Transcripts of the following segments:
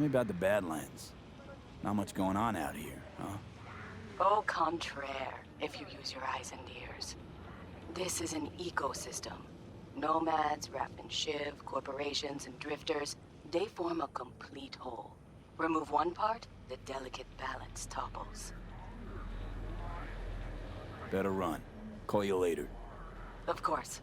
me about the Badlands. Not much going on out here, huh? Au contraire, if you use your eyes and ears. This is an ecosystem. Nomads, Raft and Shiv, corporations and drifters, they form a complete whole. Remove one part, the delicate balance topples. Better run. Call you later. Of course.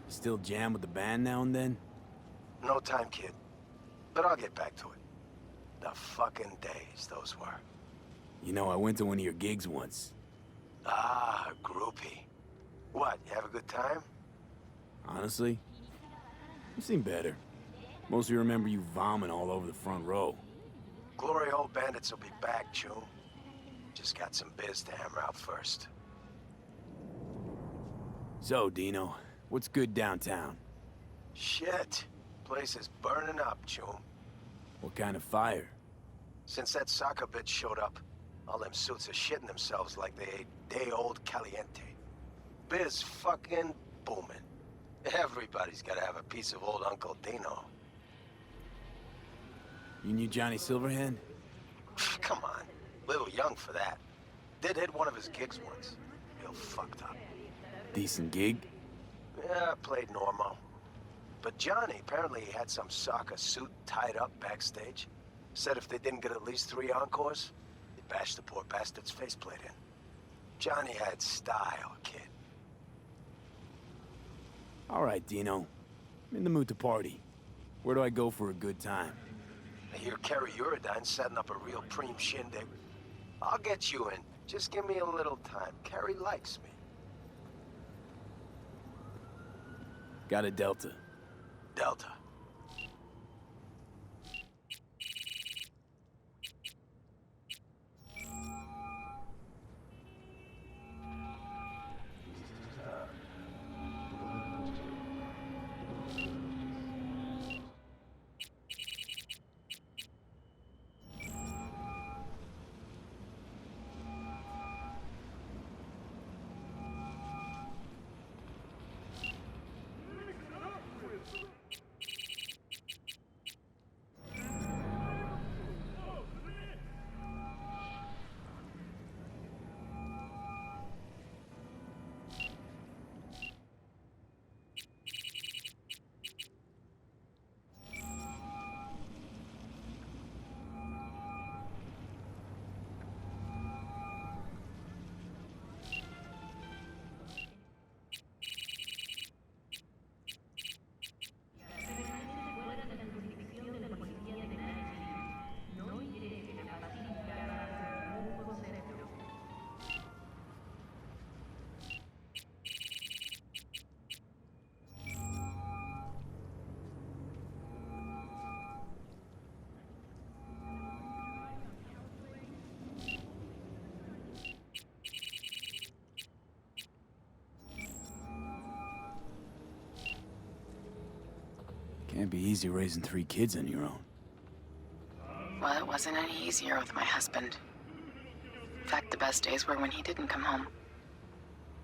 Still jam with the band now and then? No time, kid. But I'll get back to it. The fucking days those were. You know, I went to one of your gigs once. Ah, groupie. What, you have a good time? Honestly, you seem better. Mostly remember you vomiting all over the front row. Glory hole bandits will be back, June. Just got some biz to hammer out first. So, Dino, what's good downtown? Shit. Place is burning up, June. What kind of fire? Since that soccer bitch showed up, all them suits are shitting themselves like they ate day-old caliente. Biz fucking booming. Everybody's gotta have a piece of old Uncle Dino. You knew Johnny Silverhand? Come on. Little young for that. Did hit one of his gigs once. Real fucked up. Decent gig? Yeah, played normal. But Johnny apparently had some soccer suit tied up backstage. Said if they didn't get at least 3 encores, they'd bash the poor bastard's faceplate in. Johnny had style, kid. All right, Dino. I'm in the mood to party. Where do I go for a good time? I hear Kerry Uridine's setting up a real preem shindig. I'll get you in. Just give me a little time. Kerry likes me. Got a Delta. Delta. Can't be easy raising 3 kids on your own. Well, it wasn't any easier with my husband. In fact, the best days were when he didn't come home.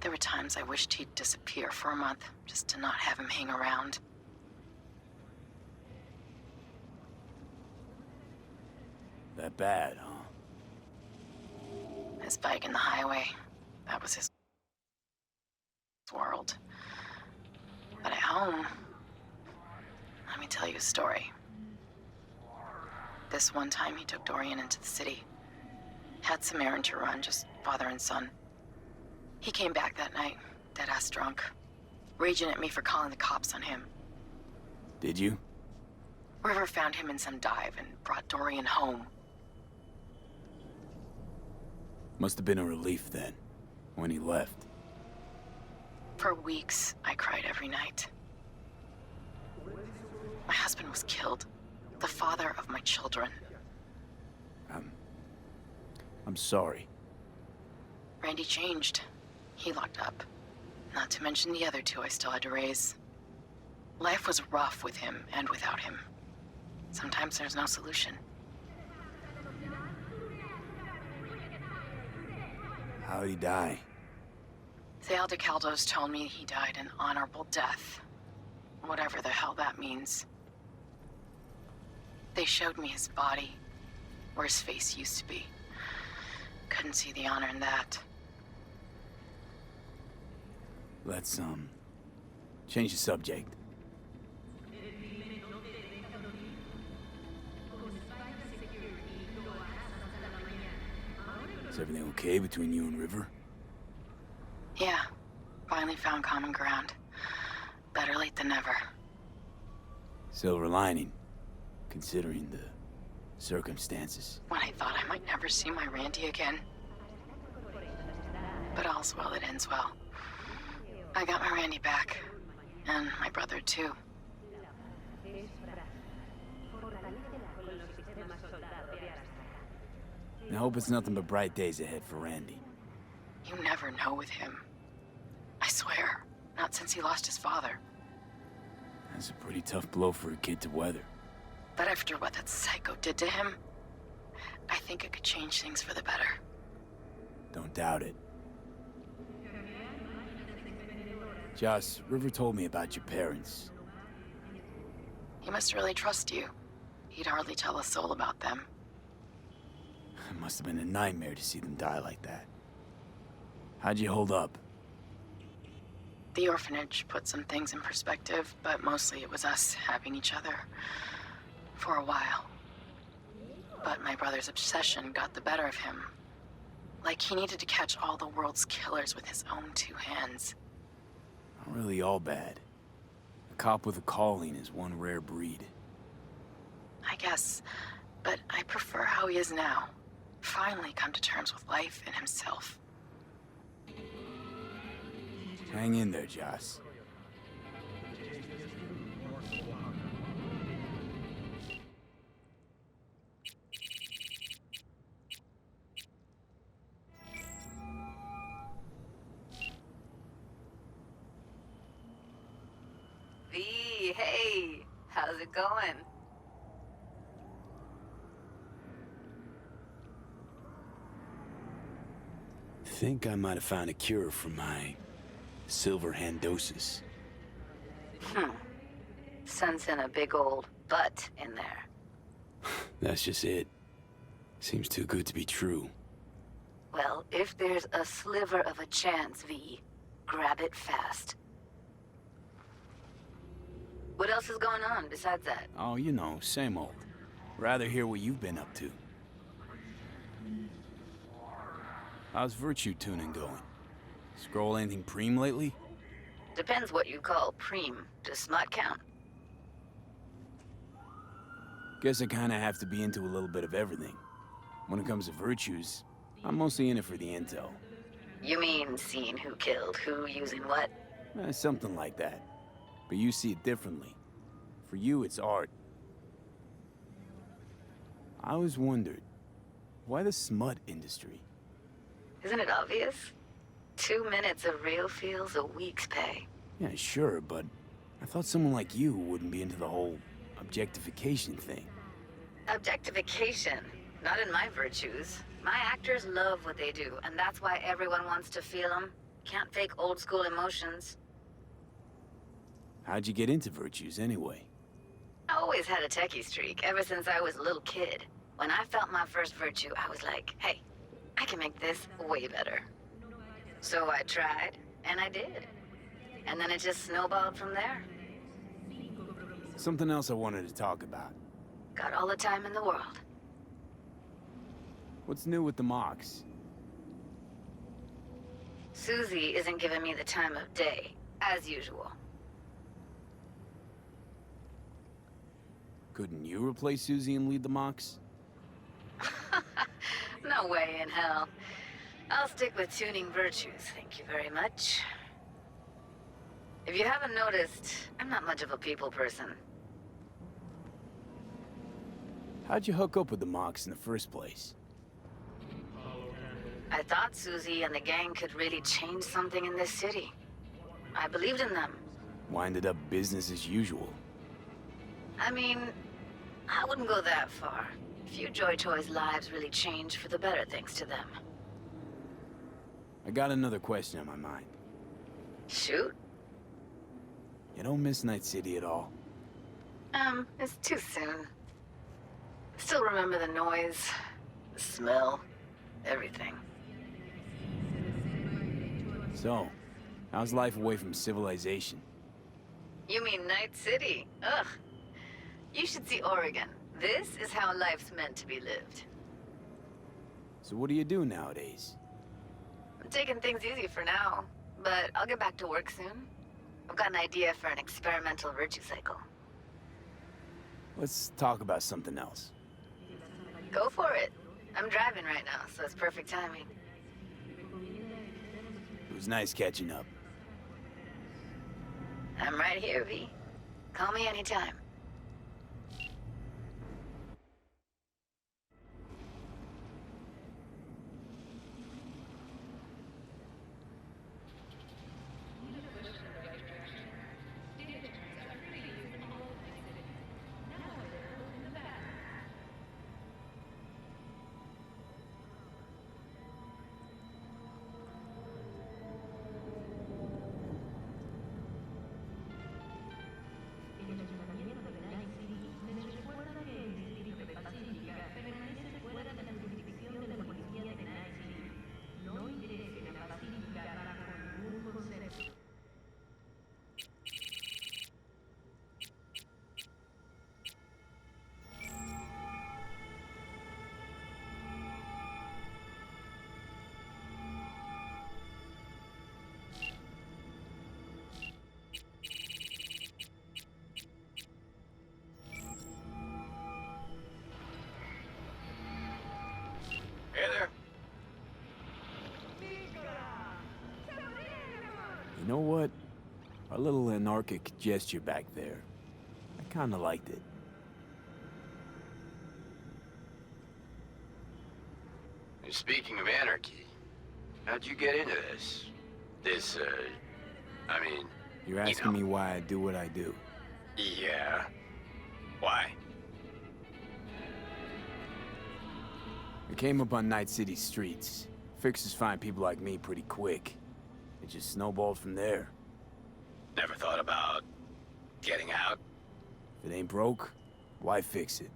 There were times I wished he'd disappear for a month, just to not have him hang around. That bad, huh? His bike in the highway, that was his world. But at home, let me tell you a story. This one time he took Dorian into the city. Had some errand to run, just father and son. He came back that night, dead-ass drunk, raging at me for calling the cops on him. Did you? River found him in some dive and brought Dorian home. Must have been a relief then, when he left. For weeks, I cried every night. My husband was killed. The father of my children. I'm sorry. Randy changed. He locked up. Not to mention the other two I still had to raise. Life was rough with him and without him. Sometimes there's no solution. How'd he die? The Aldecaldos told me he died an honorable death. Whatever the hell that means. They showed me his body, where his face used to be. Couldn't see the honor in that. Let's, change the subject. Is everything okay between you and River? Yeah, finally found common ground. Better late than never. Silver lining, considering the circumstances. When I thought I might never see my Randy again. But all's well that ends well. I got my Randy back. And my brother, too. I hope it's nothing but bright days ahead for Randy. You never know with him. I swear. Not since he lost his father. That's a pretty tough blow for a kid to weather. But after what that psycho did to him, I think it could change things for the better. Don't doubt it. Joss, River told me about your parents. He must really trust you. He'd hardly tell a soul about them. It must have been a nightmare to see them die like that. How'd you hold up? The orphanage put some things in perspective, but mostly it was us having each other. For a while. But my brother's obsession got the better of him. Like he needed to catch all the world's killers with his own two hands. Not really all bad. A cop with a calling is one rare breed. I guess, but I prefer how he is now. Finally come to terms with life and himself. Hang in there, Joss. V, hey, how's it going? Think I might have found a cure for my silver handosis. Sense in a big old butt in there. That's just it. Seems too good to be true. Well, if there's a sliver of a chance, V, grab it fast. What else is going on besides that? Oh, you know, same old. Rather hear what you've been up to. How's virtue tuning going? Scroll anything preem lately? Depends what you call preem. Does smut count? Guess I kinda have to be into a little bit of everything. When it comes to virtues, I'm mostly in it for the intel. You mean seeing who killed who using what? Something like that. But you see it differently. For you, it's art. I always wondered, why the smut industry? Isn't it obvious? 2 minutes of real feels a week's pay. Yeah, sure, but I thought someone like you wouldn't be into the whole objectification thing. Objectification? Not in my virtues. My actors love what they do, and that's why everyone wants to feel them. Can't fake old school emotions. How'd you get into virtues, anyway? I always had a techie streak, ever since I was a little kid. When I felt my first virtue, I was like, hey, I can make this way better. So I tried, and I did. And then it just snowballed from there. Something else I wanted to talk about. Got all the time in the world. What's new with the mocks? Susie isn't giving me the time of day, as usual. Couldn't you replace Susie and lead the mocks? No way in hell. I'll stick with tuning virtues, thank you very much. If you haven't noticed, I'm not much of a people person. How'd you hook up with the mocks in the first place? I thought Susie and the gang could really change something in this city. I believed in them. Winded up business as usual. I mean, I wouldn't go that far. Few Joy Toys' lives really change for the better thanks to them. I got another question on my mind. Shoot. You don't miss Night City at all? It's too soon. Still remember the noise, the smell, everything. So, how's life away from civilization? You mean Night City? Ugh. You should see Oregon. This is how life's meant to be lived. So what do you do nowadays? I'm taking things easy for now, but I'll get back to work soon. I've got an idea for an experimental virtue cycle. Let's talk about something else. Go for it. I'm driving right now, so it's perfect timing. It was nice catching up. I'm right here, V. Call me anytime. Hey there. You know what? Our little anarchic gesture back there. I kinda liked it. Speaking of anarchy, how'd you get into this? I mean... You're asking me why I do what I do. Yeah. Why? I came up on Night City streets. Fixers find people like me pretty quick. It just snowballed from there. Never thought about getting out? If it ain't broke, why fix it?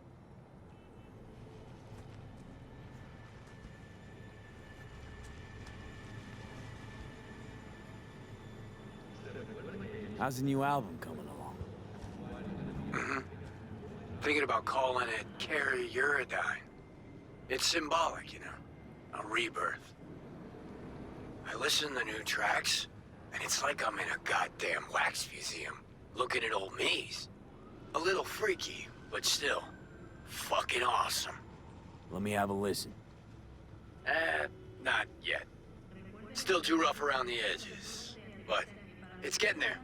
How's the new album coming along? Thinking about calling it Carry Uridine. It's symbolic, you know, a rebirth. I listen to new tracks, and it's like I'm in a goddamn wax museum, looking at old me's. A little freaky, but still, fucking awesome. Let me have a listen. Not yet. Still too rough around the edges, but it's getting there.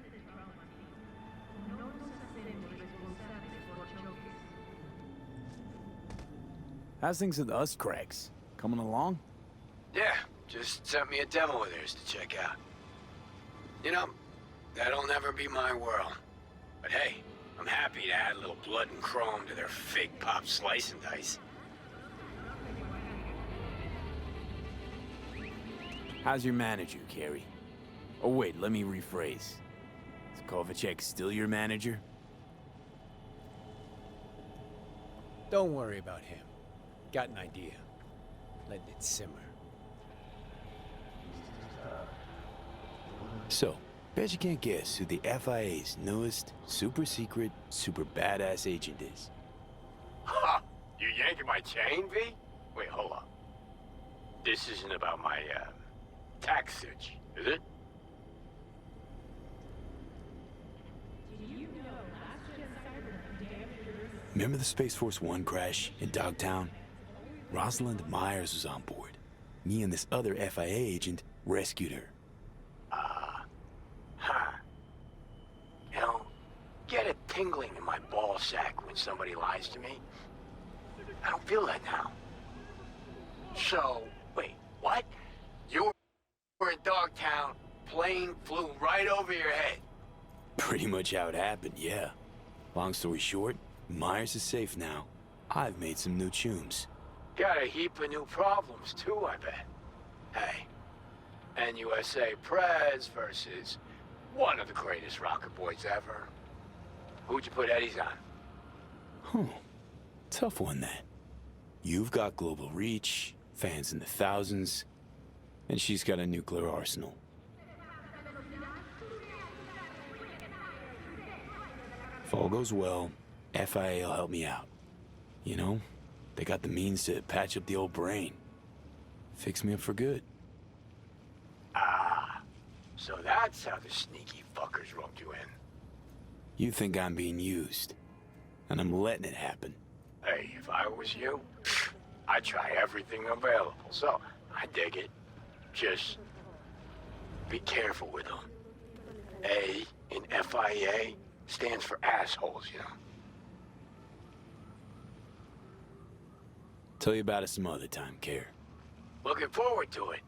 How's things with us cracks? Coming along? Yeah, just sent me a demo of theirs to check out. You know, that'll never be my world. But hey, I'm happy to add a little blood and chrome to their fake pop slice and dice. How's your manager, Carrie? Oh wait, let me rephrase. Is Kovacic still your manager? Don't worry about him. Got an idea. Letting it simmer. So, bet you can't guess who the FIA's newest, super secret, super badass agent is. Ha! You yanking my chain, V? Wait, hold on. This isn't about my, tax sitch, is it? Remember the Space Force One crash in Dogtown? Rosalind Myers was on board. Me and this other FIA agent rescued her. You know, get a tingling in my ball sack when somebody lies to me. I don't feel that now. So, wait, what? You were in Dogtown, plane flew right over your head. Pretty much how it happened, yeah. Long story short, Myers is safe now. I've made some new tunes. Got a heap of new problems, too, I bet. Hey, NUSA Prez versus one of the greatest rocket boys ever. Who'd you put Eddie's on? Huh. Tough one, that. You've got global reach, fans in the thousands, and she's got a nuclear arsenal. If all goes well, FIA will help me out. You know, they got the means to patch up the old brain. Fix me up for good. Ah, so that's how the sneaky fuckers roped you in. You think I'm being used, and I'm letting it happen. Hey, if I was you, I'd try everything available, so I dig it. Just be careful with them. A in FIA stands for assholes, you know. Tell you about it some other time, Care. Looking forward to it.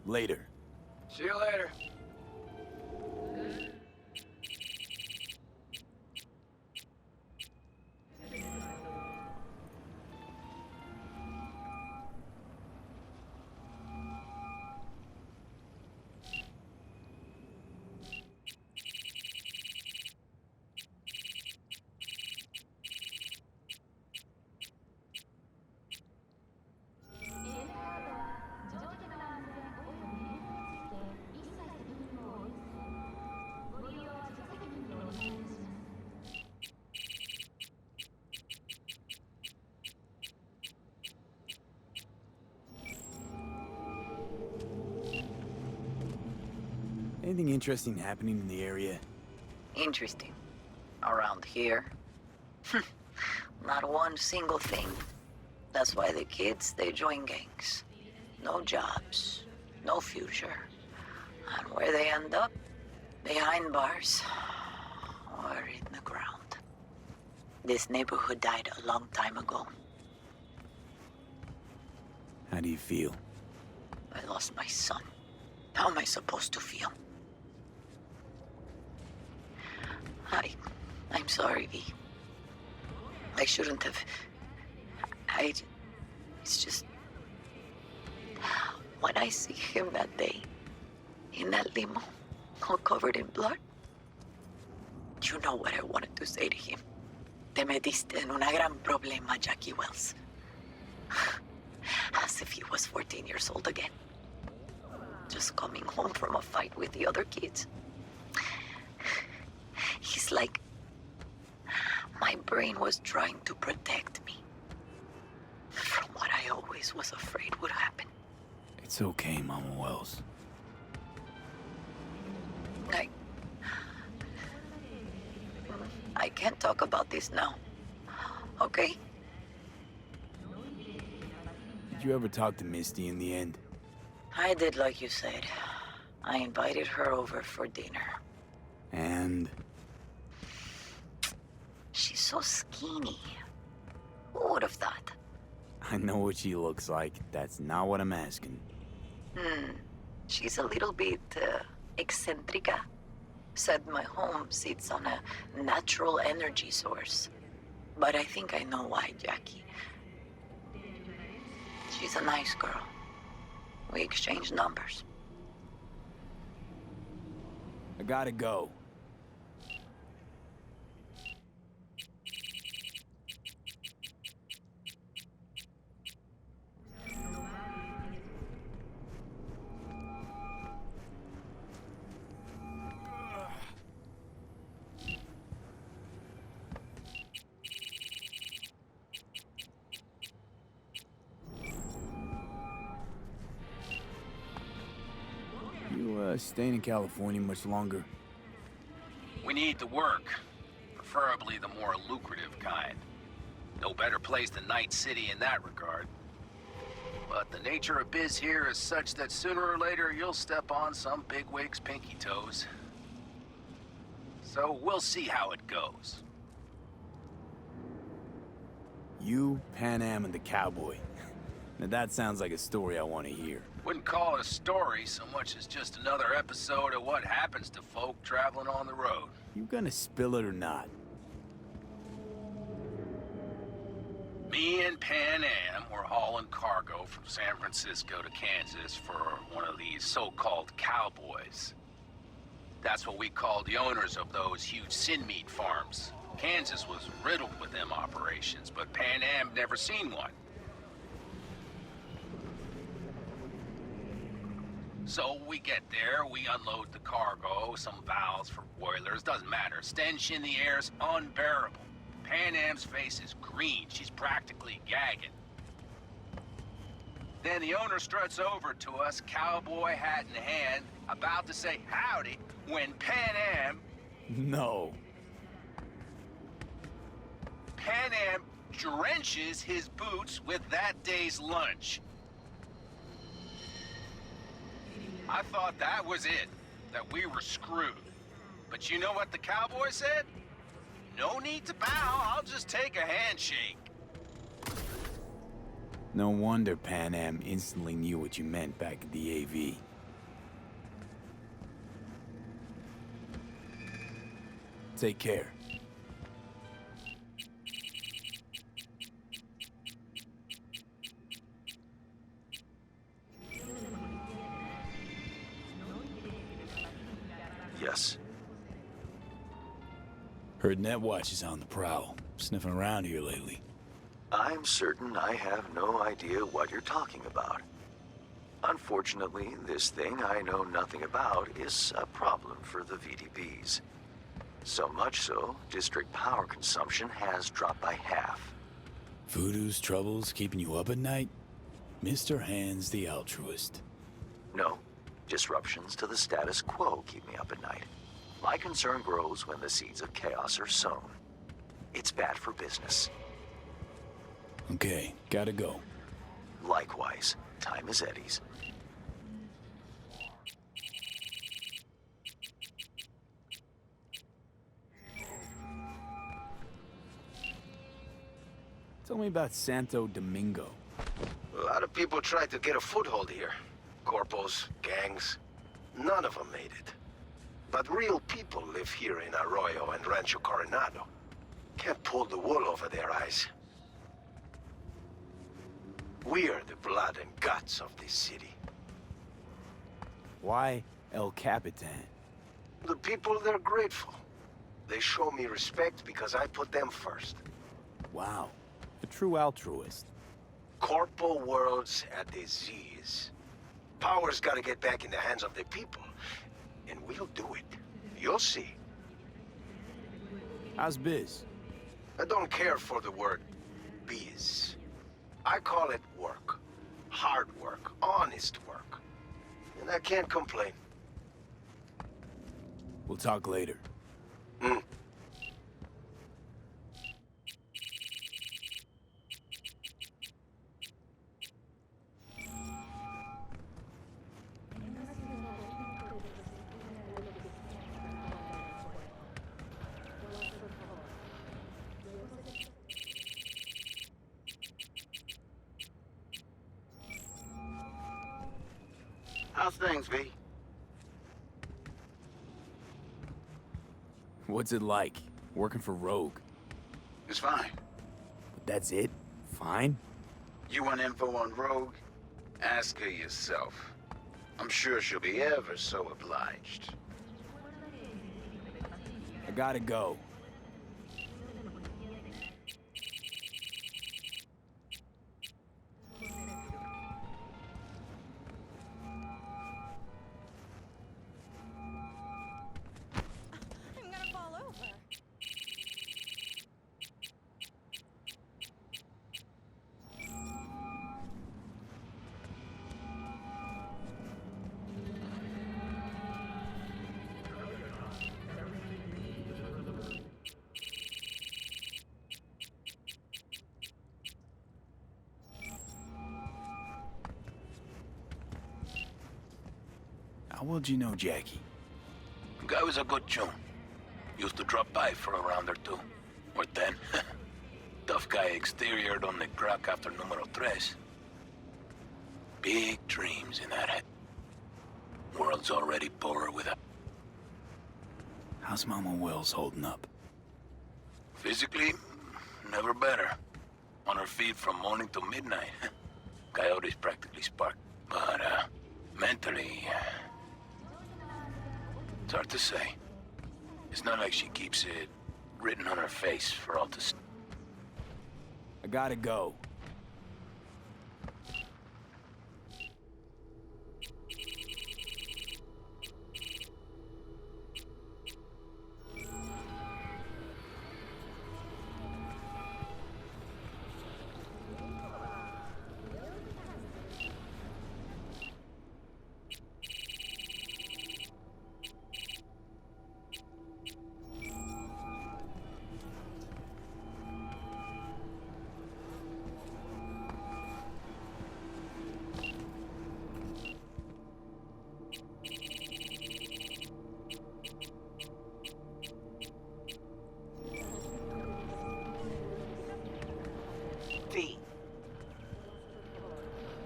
Later. See you later. Anything interesting happening in the area? Interesting. Around here? Not one single thing. That's why the kids, they join gangs. No jobs, no future. And where they end up? Behind bars. Or in the ground. This neighborhood died a long time ago. How do you feel? I lost my son. How am I supposed to feel? I'm sorry, V. I shouldn't have... It's just... When I see him that day, in that limo, all covered in blood, you know what I wanted to say to him. Te metiste en una gran problema, Jackie Wells. As if he was 14 years old again. Just coming home from a fight with the other kids. He's like... My brain was trying to protect me. From what I always was afraid would happen. It's okay, Mama Wells. I can't talk about this now. Okay? Did you ever talk to Misty in the end? I did like you said. I invited her over for dinner. And? She's so skinny. Who would have thought? I know what she looks like. That's not what I'm asking. She's a little bit, eccentrica. Said my home sits on a natural energy source. But I think I know why, Jackie. She's a nice girl. We exchange numbers. I gotta go. You, staying in California much longer? We need the work, preferably the more lucrative kind. No better place than Night City in that regard. But the nature of biz here is such that sooner or later you'll step on some bigwig's pinky toes. So we'll see how it goes. You, Pan Am, and the cowboy. Now that sounds like a story I want to hear. Wouldn't call it a story so much as just another episode of what happens to folk traveling on the road. You gonna spill it or not? Me and Pan Am were hauling cargo from San Francisco to Kansas for one of these so-called cowboys. That's what we called the owners of those huge sin meat farms. Kansas was riddled with them operations, but Pan Am never seen one. So we get there, we unload the cargo, some valves for boilers, doesn't matter. Stench in the air's unbearable. Pan Am's face is green, she's practically gagging. Then the owner struts over to us, cowboy hat in hand, about to say howdy, when Pan Am... No. Pan Am drenches his boots with that day's lunch. I thought that was it, that we were screwed. But you know what the cowboy said? No need to bow, I'll just take a handshake. No wonder Pan Am instantly knew what you meant back at the AV. Take care. Yes. Heard Netwatch is on the prowl. Sniffing around here lately. I'm certain I have no idea what you're talking about. Unfortunately, this thing I know nothing about is a problem for the VDPs. So much so, district power consumption has dropped by half. Voodoo's troubles keeping you up at night? Mr. Hands the altruist. No, disruptions to the status quo keep me up at night. My concern grows when the seeds of chaos are sown. It's bad for business. Okay, gotta go. Likewise, time is Eddie's. Tell me about Santo Domingo. A lot of people tried to get a foothold here. Corpos, gangs. None of them made it. But real people live here in Arroyo and Rancho Coronado. Can't pull the wool over their eyes. We're the blood and guts of this city. Why El Capitan? The people, they're grateful. They show me respect because I put them first. Wow, a true altruist. Corpo world's a disease. Power's gotta get back in the hands of the people. And we'll do it. You'll see. How's biz? I don't care for the word biz. I call it work. Hard work. Honest work. And I can't complain. We'll talk later. How's things, V? What's it like, working for Rogue? It's fine. But that's it? Fine? You want info on Rogue? Ask her yourself. I'm sure she'll be ever so obliged. I gotta go. I'm gonna fall over. How well do you know Jackie? Guy was a good chum. Used to drop by for a round or two. Or 10. Tough guy exteriored on the crack after numero tres. Big dreams in that head. World's already poorer without. How's Mama Wells holding up? Physically, never better. On her feet from morning to midnight. Coyote's practically sparked. But, mentally, it's hard to say. It's not like she keeps it written on her face for all to see. I gotta go.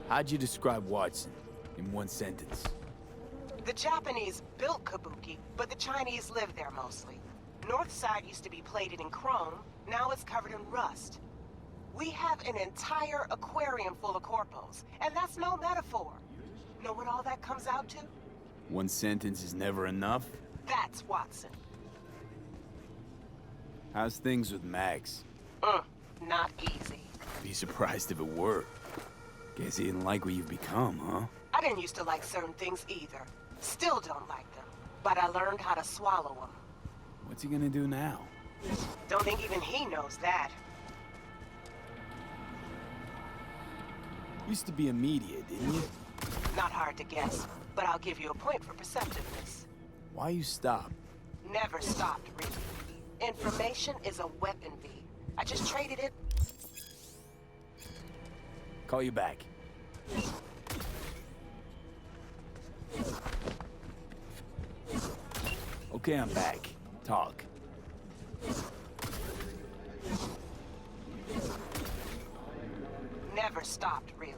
How'd you describe Watson in one sentence? The Japanese built Kabuki, but the Chinese live there mostly. North side used to be plated in chrome, now it's covered in rust. We have an entire aquarium full of corpos, and that's no metaphor. Know what all that comes out to? One sentence is never enough? That's Watson. How's things with Max? Not easy. Be surprised if it were. Guess he didn't like what you've become, huh? I didn't used to like certain things either. Still don't like them. But I learned how to swallow them. What's he gonna do now? Don't think even he knows that. Used to be a media, didn't you? Not hard to guess, but I'll give you a point for perceptiveness. Why you stop? Never stopped, really. Information is a weapon, V. I just traded it. Call you back. Okay, I'm back. Talk. Never stopped, really.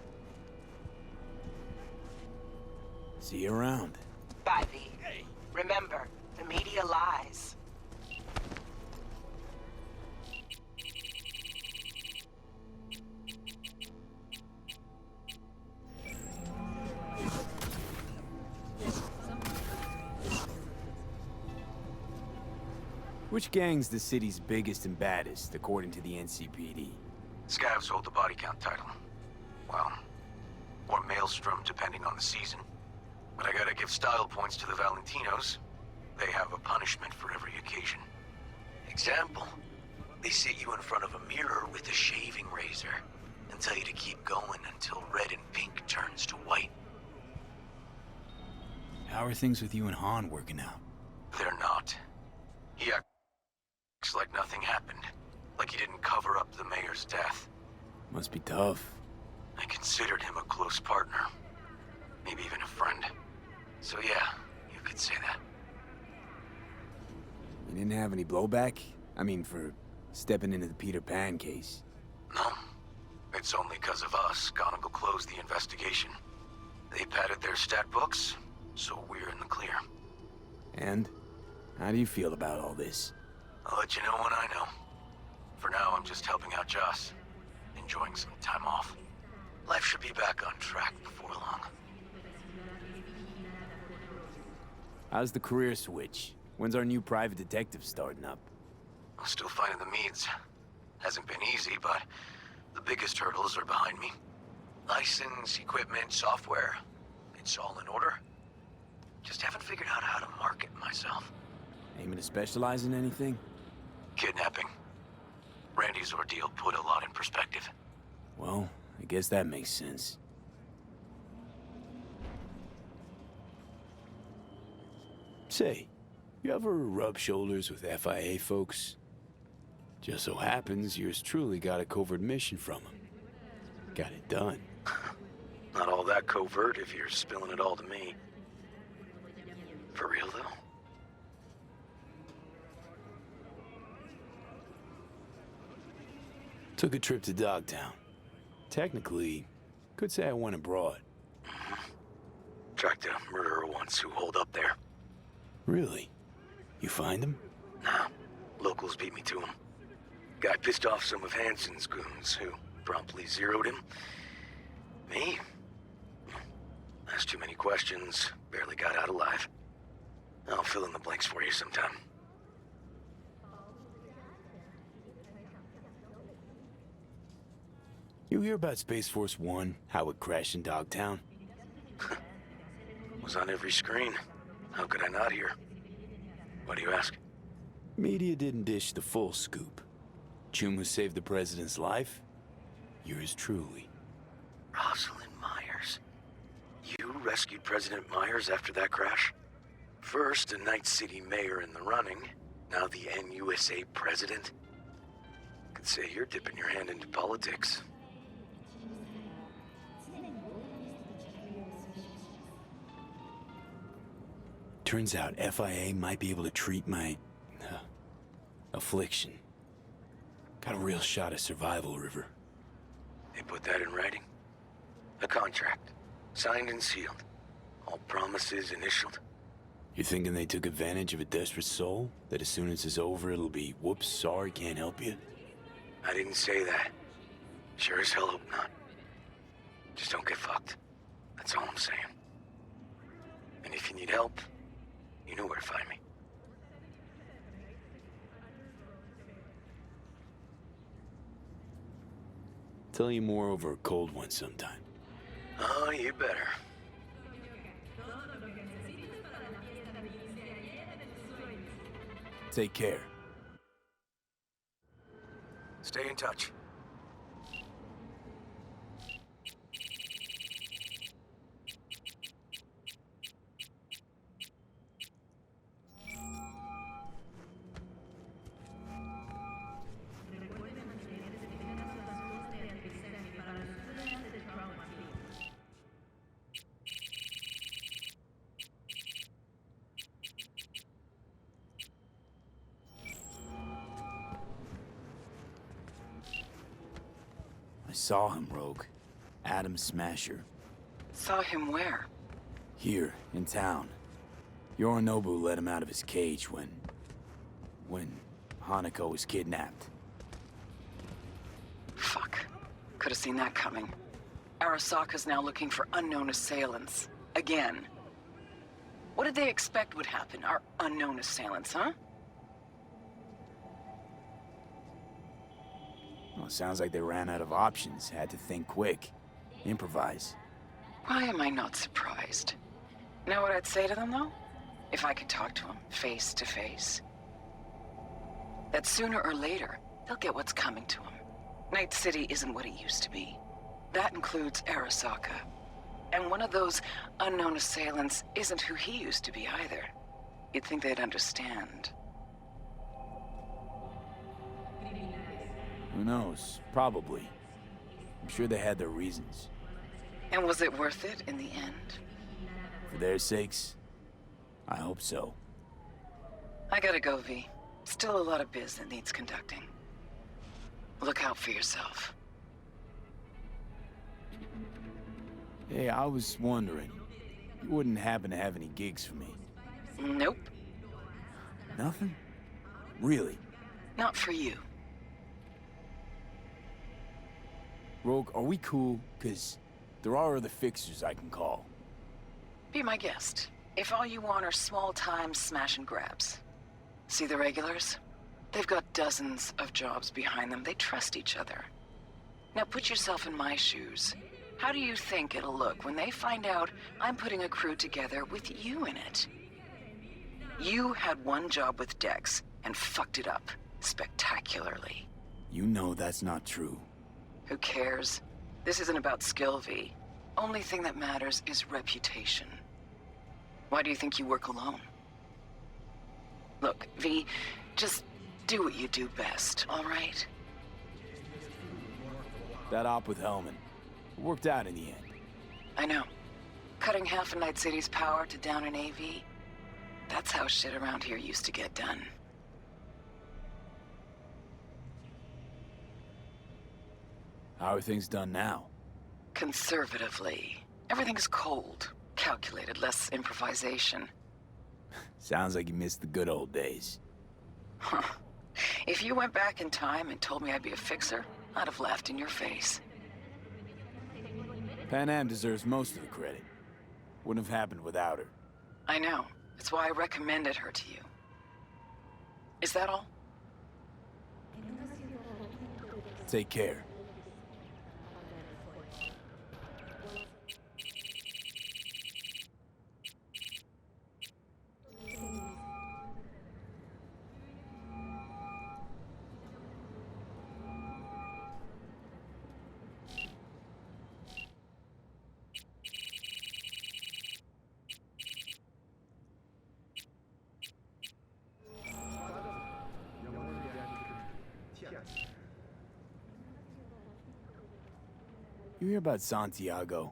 See you around. Bye, V. Remember, the media lies. Which gang's the city's biggest and baddest, according to the NCPD? Scavs hold the body count title. Well, or Maelstrom, depending on the season. But I gotta give style points to the Valentinos. They have a punishment for every occasion. Example, they sit you in front of a mirror with a shaving razor and tell you to keep going until red and pink turns to white. How are things with you and Han working out? They're not. He acts like nothing happened. Like he didn't cover up the mayor's death. Must be tough. I considered him a close partner. Maybe even a friend. So yeah, you could say that. You didn't have any blowback? I mean, for stepping into the Peter Pan case. No. It's only because of us Gonigal closed the investigation. They padded their stat books, so we're in the clear. And? How do you feel about all this? I'll let you know when I know. For now, I'm just helping out Joss. Enjoying some time off. Life should be back on track before long. How's the career switch? When's our new private detective starting up? I'm still finding the means. Hasn't been easy, but the biggest hurdles are behind me. License, equipment, software. It's all in order. Just haven't figured out how to market myself. Aiming to specialize in anything? Kidnapping. Randy's ordeal put a lot in perspective. Well, I guess that makes sense. Say, you ever rub shoulders with FIA folks? Just so happens yours truly got a covert mission from them. Got it done. Not all that covert if you're spilling it all to me. For real, though? Took a trip to Dogtown. Technically, could say I went abroad. Tracked a murderer once who holed up there. Really? You find him? Nah, locals beat me to him. Guy pissed off some of Hansen's goons, who promptly zeroed him. Me? Asked too many questions, barely got out alive. I'll fill in the blanks for you sometime. You hear about Space Force 1, how it crashed in Dogtown? Was on every screen. How could I not hear? Why do you ask? Media didn't dish the full scoop. Chuma saved the president's life. Yours truly. Rosalind Myers. You rescued President Myers after that crash? First, a Night City mayor in the running, now the NUSA president. Could say you're dipping your hand into politics. Turns out FIA might be able to treat my... affliction. Got a real shot at survival, River. They put that in writing? A contract. Signed and sealed. All promises initialed. You thinking they took advantage of a desperate soul? That as soon as it's over, it'll be, whoops, sorry, can't help you? I didn't say that. Sure as hell hope not. Just don't get fucked. That's all I'm saying. And if you need help, you know where to find me. Tell you more over a cold one sometime. Oh, you better. Take care. Stay in touch. I saw him, Rogue. Adam Smasher. Saw him where? Here, in town. Yorinobu let him out of his cage when Hanako was kidnapped. Fuck. Could have seen that coming. Arasaka's now looking for unknown assailants. Again. What did they expect would happen? Our unknown assailants, huh? Well, it sounds like they ran out of options. Had to think quick. Improvise. Why am I not surprised? Know what I'd say to them, though? If I could talk to them, face to face. That sooner or later, they'll get what's coming to them. Night City isn't what it used to be. That includes Arasaka. And one of those unknown assailants isn't who he used to be either. You'd think they'd understand. Who knows? Probably. I'm sure they had their reasons. And was it worth it in the end? For their sakes, I hope so. I gotta go, V. Still a lot of biz that needs conducting. Look out for yourself. Hey, I was wondering, you wouldn't happen to have any gigs for me? Nope. Nothing? Really? Not for you. Rogue, are we cool? 'Cause there are other fixers I can call. Be my guest. If all you want are small-time smash and grabs. See the regulars? They've got dozens of jobs behind them. They trust each other. Now put yourself in my shoes. How do you think it'll look when they find out I'm putting a crew together with you in it? You had one job with Dex and fucked it up spectacularly. You know that's not true. Who cares? This isn't about skill, V. Only thing that matters is reputation. Why do you think you work alone? Look, V, just do what you do best, all right? That op with Hellman. It worked out in the end. I know. Cutting half of Night City's power to down an AV. That's how shit around here used to get done. How are things done now? Conservatively. Everything's cold, calculated, less improvisation. Sounds like you missed the good old days. Huh. If you went back in time and told me I'd be a fixer, I'd have laughed in your face. Pan Am deserves most of the credit. Wouldn't have happened without her. I know. That's why I recommended her to you. Is that all? Take care. You hear about Santiago?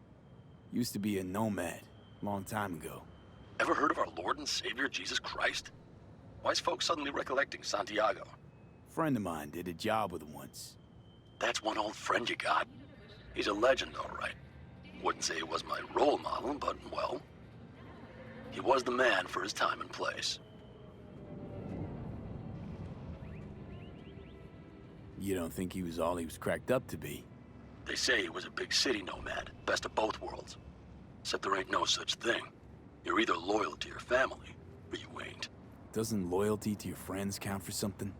Used to be a nomad, long time ago. Ever heard of our Lord and Savior, Jesus Christ? Why is folks suddenly recollecting Santiago? Friend of mine did a job with him once. That's one old friend you got. He's a legend, all right. Wouldn't say he was my role model, but, well, he was the man for his time and place. You don't think he was all he was cracked up to be? They say he was a big city nomad, best of both worlds. Except there ain't no such thing. You're either loyal to your family, or you ain't. Doesn't loyalty to your friends count for something?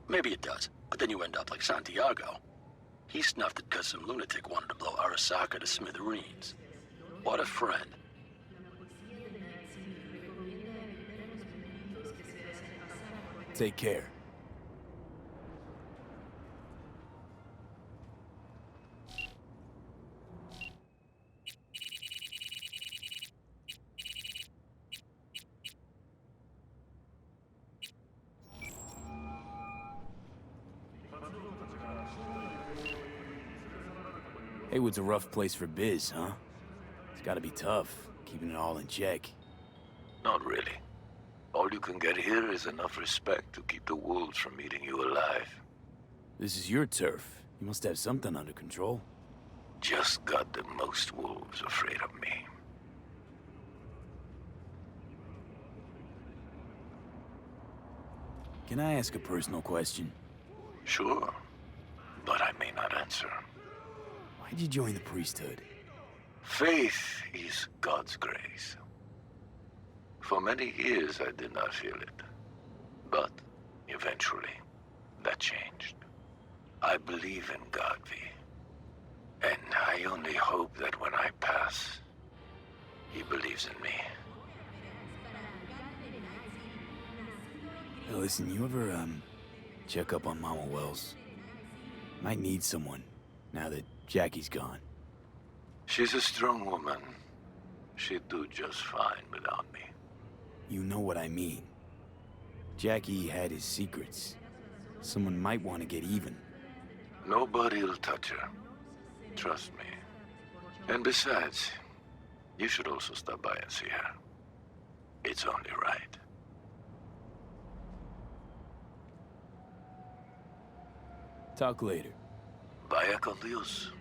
Maybe it does, but then you end up like Santiago. He snuffed it because some lunatic wanted to blow Arasaka to smithereens. What a friend. Take care. Haywood's a rough place for biz, huh? It's gotta be tough, keeping it all in check. Not really. All you can get here is enough respect to keep the wolves from eating you alive. This is your turf. You must have something under control. Just got the most wolves afraid of me. Can I ask a personal question? Sure, but I may not answer. Why'd you join the priesthood? Faith is God's grace. For many years I did not feel it. But eventually, that changed. I believe in God, V. And I only hope that when I pass, he believes in me. Hey, listen, you ever, check up on Mama Wells? Might need someone, now that Jackie's gone. She's a strong woman. She'd do just fine without me. You know what I mean. Jackie had his secrets. Someone might want to get even. Nobody'll touch her. Trust me. And besides, you should also stop by and see her. It's only right. Talk later. Vaya con Dios.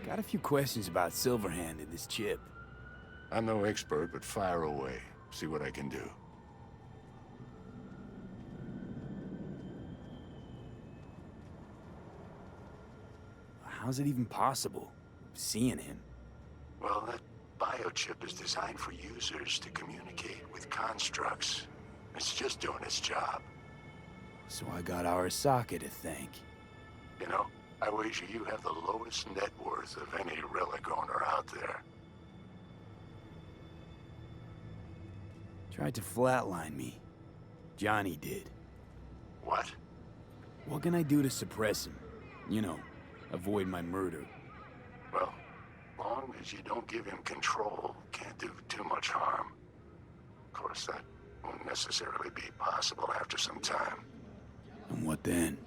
Got a few questions about Silverhand and this chip. I'm no expert, but fire away. See what I can do. How's it even possible? Seeing him? Well, that biochip is designed for users to communicate with constructs. It's just doing its job. So I got Arasaka to thank. You know, I wager you have the lowest net worth of any relic owner out there. Tried to flatline me. Johnny did. What? What can I do to suppress him? You know, avoid my murder. Well, long as you don't give him control, can't do too much harm. Of course, that won't necessarily be possible after some time. And what then?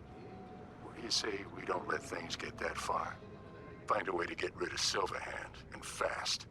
What do you say we don't let things get that far? Find a way to get rid of Silverhand, and fast.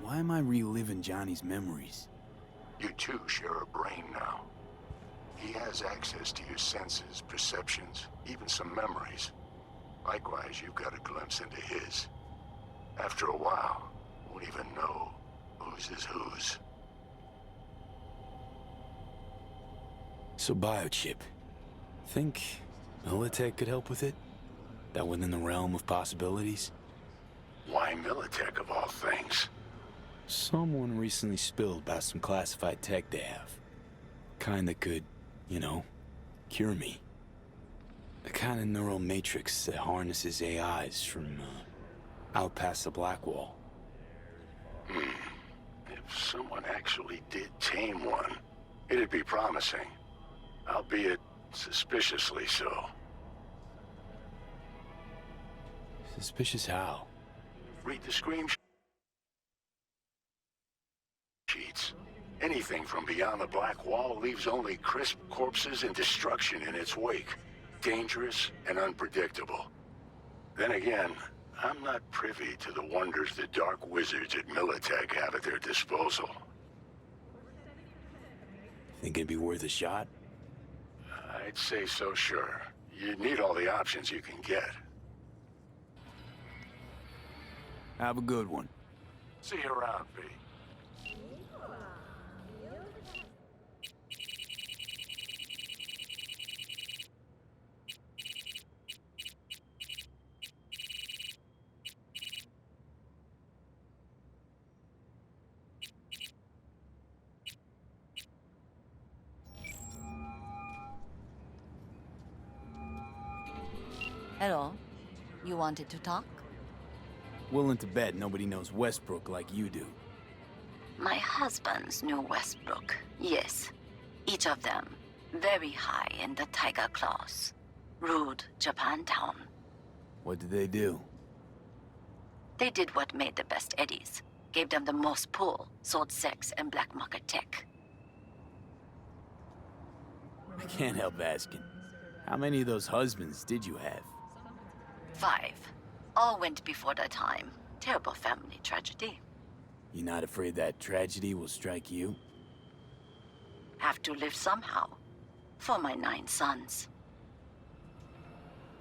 Why am I reliving Johnny's memories? You too share a brain now. He has access to your senses, perceptions, even some memories. Likewise, you've got a glimpse into his. After a while, won't even know whose is whose. So biochip. Think Militech could help with it? That within the realm of possibilities? Why Militech of all things? Someone recently spilled about some classified tech they have. Kind that could, you know, cure me. The kind of neural matrix that harnesses AIs from, out past the Black Wall. If someone actually did tame one, it'd be promising. Albeit suspiciously so. Suspicious how? Read the scream sheets. Anything from beyond the Black Wall leaves only crisp corpses and destruction in its wake. Dangerous and unpredictable. Then again, I'm not privy to the wonders the dark wizards at Militech have at their disposal. Think it'd be worth a shot? I'd say so, sure. You need all the options you can get. Have a good one. See you around, V. Hello. You wanted to talk? Willing to bet nobody knows Westbrook like you do. My husbands knew Westbrook, yes. Each of them, very high in the Tiger Claws. Ruled Japantown. What did they do? They did what made the best eddies. Gave them the most pull, sold sex and black market tech. I can't help asking. How many of those husbands did you have? 5. All went before their time. Terrible family tragedy. You not afraid that tragedy will strike you? Have to live somehow. For my 9 sons.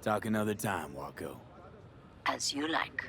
Talk another time, Wako. As you like.